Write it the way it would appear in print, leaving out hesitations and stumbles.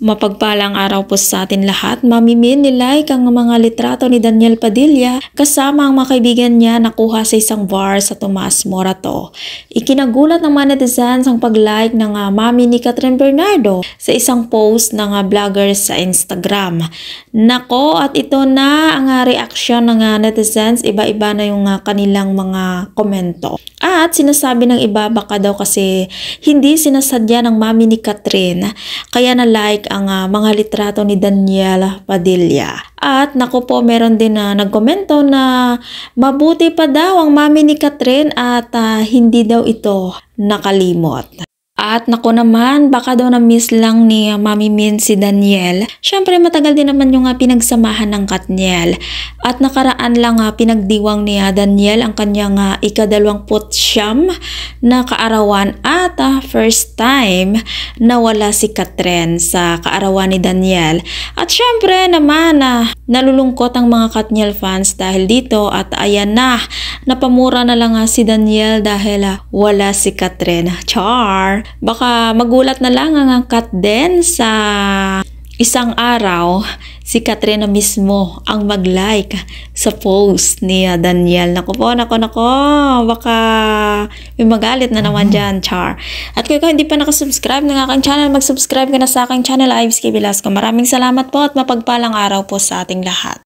Mapagpalang araw po sa atin lahat. Mami-Min nilike ang mga litrato ni Daniel Padilla kasama ang mga kaibigan niya nakuha sa isang bar sa Tomas Morato. Ikinagulat ng mga netizens ang pag-like ng mami ni Kathryn Bernardo sa isang post ng vlogger sa Instagram. Nako, at ito na ang reaksyon ng netizens. Iba-iba na yung kanilang mga komento. At sinasabi ng iba baka daw kasi hindi sinasadya ng mami ni Kathryn kaya na-like ang mga litrato ni Daniel Padilla. At naku po, meron din na nagkomento na mabuti pa daw ang mami ni Kathryn at hindi daw ito nakalimot. At naku naman, baka daw na-miss lang ni Mami Min si Daniel. Syempre matagal din naman yung pinagsamahan ng Katniel. At nakaraan lang pinagdiwang ni Daniel ang kanyang ika-29 na kaarawan at first time na wala si Kathryn sa kaarawan ni Daniel. At syempre naman nalulungkot ang mga Katniel fans dahil dito at ayan na, napamura na lang si Daniel dahil wala si Kathryn. Char! Baka magulat na lang ang Kat din sa isang araw si Kathryn na mismo ang mag-like sa post ni Daniel. Naku po, nako, baka may magalit na naman dyan, char. At kung hindi pa nakasubscribe ng aking channel, mag-subscribe ka na sa aking channel, Ives K. Velasco. Maraming salamat po at mapagpalang araw po sa ating lahat.